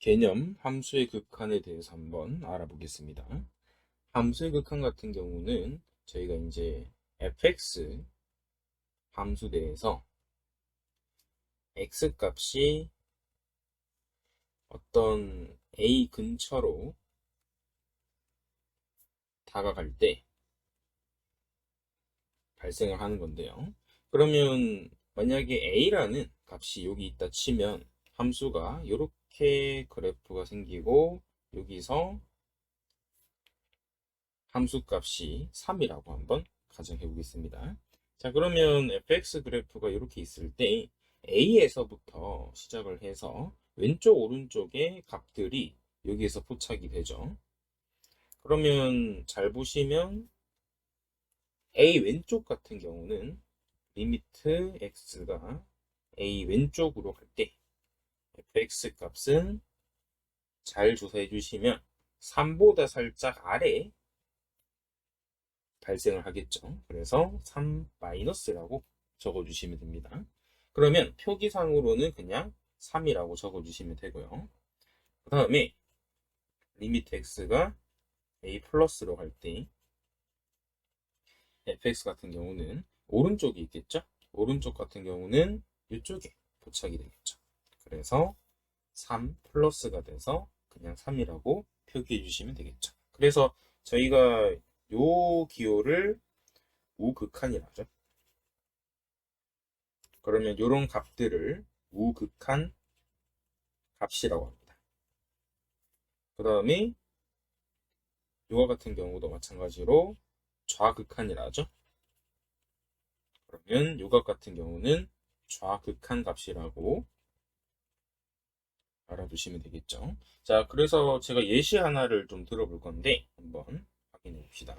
개념 함수의 극한에 대해서 한번 알아보겠습니다. 함수의 극한 같은 경우는 저희가 이제 fx 함수 내에서 x 값이 어떤 a 근처로 다가갈 때 발생을 하는 건데요. 그러면 만약에 a라는 값이 여기 있다 치면 함수가 이렇게 그래프가 생기고 여기서 함수 값이 3이라고 한번 가정해 보겠습니다. 자, 그러면 fx 그래프가 이렇게 있을 때 a에서부터 시작을 해서 왼쪽 오른쪽의 값들이 여기에서 포착이 되죠. 그러면 잘 보시면 a 왼쪽 같은 경우는 리미트 x가 a 왼쪽으로 갈 때 fx 값은 잘 조사해 주시면 3보다 살짝 아래 발생을 하겠죠. 그래서 3 마이너스라고 적어주시면 됩니다. 그러면 표기상으로는 그냥 3이라고 적어주시면 되고요. 그 다음에 리미트 x가 a 플러스로 갈 때 fx 같은 경우는 오른쪽이 있겠죠. 오른쪽 같은 경우는 이쪽에 포착이 되겠죠. 그래서 3 플러스가 돼서 그냥 3이라고 표기해 주시면 되겠죠. 그래서 저희가 요 기호를 우극한이라죠. 그러면 이런 값들을 우극한 값이라고 합니다. 그 다음에 이와 같은 경우도 마찬가지로 좌극한이라죠. 그러면 요각 같은 경우는 좌극한 값이라고 알아두시면 되겠죠. 자, 그래서 제가 예시 하나를 좀 들어볼 건데 한번 확인해 봅시다.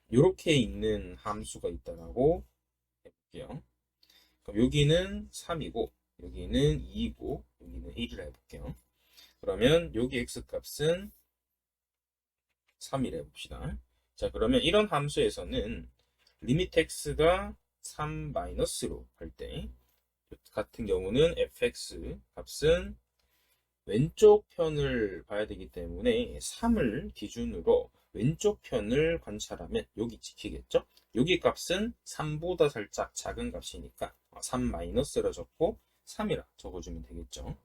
이렇게 있는 함수가 있다라고 해볼게요. 그럼 여기는 3이고 여기는 2이고 여기는 1이라 해볼게요. 그러면 여기 x값은 3이라 해봅시다. 자, 그러면 이런 함수에서는 리미트 x가 3 마이너스로 갈 때 같은 경우는 fx 값은 왼쪽 편을 봐야 되기 때문에 3을 기준으로 왼쪽 편을 관찰하면 여기 찍히겠죠? 여기 값은 3보다 살짝 작은 값이니까 3 마이너스라 적고 3이라 적어주면 되겠죠.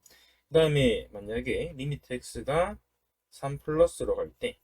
그 다음에 만약에 리미트 x가 3 플러스로 갈 때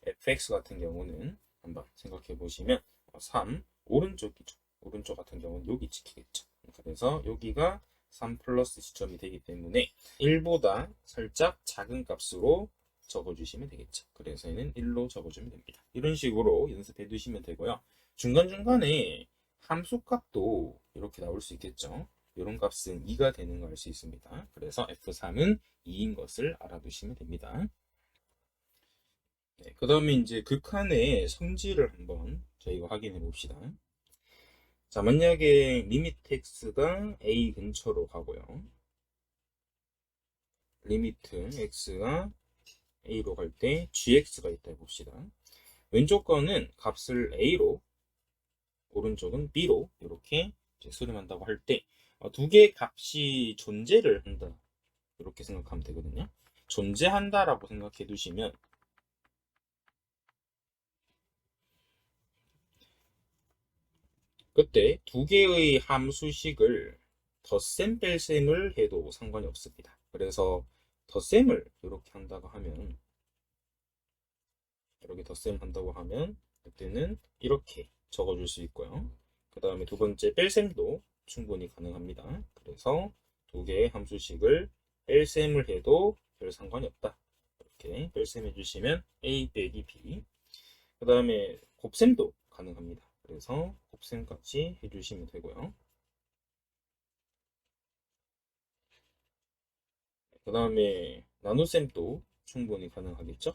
fx 같은 경우는 한번 생각해 보시면 3 오른쪽이죠. 오른쪽 같은 경우는 여기 찍히겠죠. 그래서 여기가 3 플러스 시점이 되기 때문에 1보다 살짝 작은 값으로 적어주시면 되겠죠. 그래서 얘는 1로 적어주면 됩니다. 이런 식으로 연습해 두시면 되고요. 중간중간에 함수 값도 이렇게 나올 수 있겠죠. 이런 값은 2가 되는 걸 알 수 있습니다. 그래서 F3은 2인 것을 알아두시면 됩니다. 네, 그 다음에 이제 극한의 성질을 한번 저희가 확인해 봅시다. 자, 만약에 리미트 x가 a 근처로 가고요. 리미트 x가 a로 갈 때 gx가 있다 해봅시다. 왼쪽 거는 값을 a로, 오른쪽은 b로 이렇게 수렴한다고 할 때 두 개의 값이 존재를 한다. 이렇게 생각하면 되거든요. 존재한다라고 생각해 두시면 그때 두 개의 함수식을 덧셈 뺄셈을 해도 상관이 없습니다. 그래서 덧셈을 이렇게 한다고 하면 이렇게 덧셈 한다고 하면 그때는 이렇게 적어줄 수 있고요. 그 다음에 두 번째 뺄셈도 충분히 가능합니다. 그래서 두 개의 함수식을 뺄셈을 해도 별 상관이 없다. 이렇게 뺄셈 해주시면 a 빼기 b. 그 다음에 곱셈도 가능합니다. 그래서 곱셈까지 해주시면 되고요. 그 다음에 나눗셈도 충분히 가능하겠죠?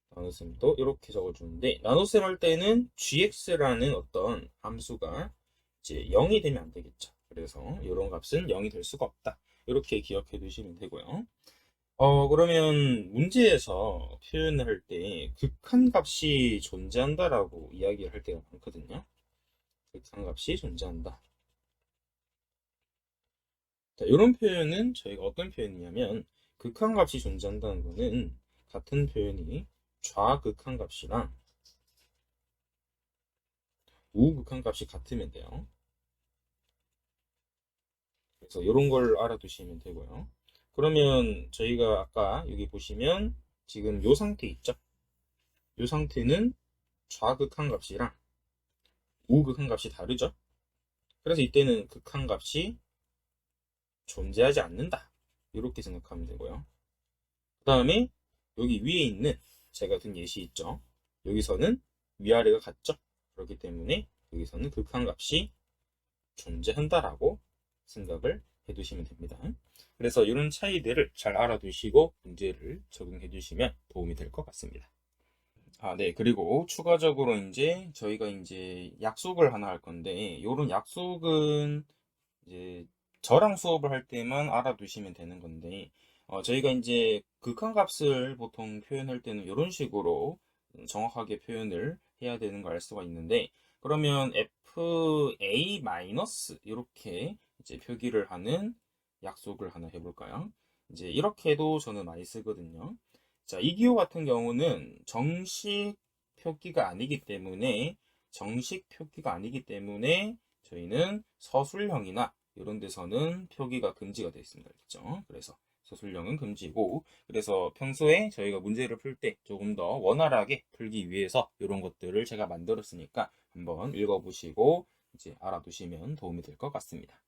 나눗셈도 이렇게 적어주는데 나눗셈 할 때는 gx라는 어떤 함수가 이제 0이 되면 안 되겠죠. 그래서 이런 값은 0이 될 수가 없다. 이렇게 기억해 두시면 되고요. 그러면 문제에서 표현을 할 때 극한 값이 존재한다라고 이야기를 할 때가 많거든요. 극한 값이 존재한다. 자, 이런 표현은 저희가 어떤 표현이냐면 극한값이 존재한다는 거는 같은 표현이 좌극한값이랑 우극한값이 같으면 돼요. 그래서 이런 걸 알아두시면 되고요. 그러면 저희가 아까 여기 보시면 지금 이 상태 있죠? 이 상태는 좌극한값이랑 우극한값이 다르죠? 그래서 이때는 극한값이 존재하지 않는다. 이렇게 생각하면 되고요. 그 다음에 여기 위에 있는 제가 든 예시 있죠? 여기서는 위아래가 같죠? 그렇기 때문에 여기서는 극한값이 존재한다라고 생각을 해두시면 됩니다. 그래서 이런 차이들을 잘 알아두시고 문제를 적용해 주시면 도움이 될 것 같습니다. 네. 그리고 추가적으로 이제 저희가 이제 약속을 하나 할 건데, 이런 약속은 이제 저랑 수업을 할 때만 알아두시면 되는 건데, 저희가 이제 극한값을 보통 표현할 때는 이런 식으로 정확하게 표현을 해야 되는 걸 알 수가 있는데, 그러면 FA 마이너스 이렇게 이제 표기를 하는 약속을 하나 해볼까요? 이제 이렇게도 저는 많이 쓰거든요. 자, 이 기호 같은 경우는 정식 표기가 아니기 때문에 저희는 서술형이나 이런 데서는 표기가 금지가 되어 있습니다. 그렇죠? 그래서 서술형은 금지고, 그래서 평소에 저희가 문제를 풀 때 조금 더 원활하게 풀기 위해서 이런 것들을 제가 만들었으니까 한번 읽어보시고 이제 알아두시면 도움이 될 것 같습니다.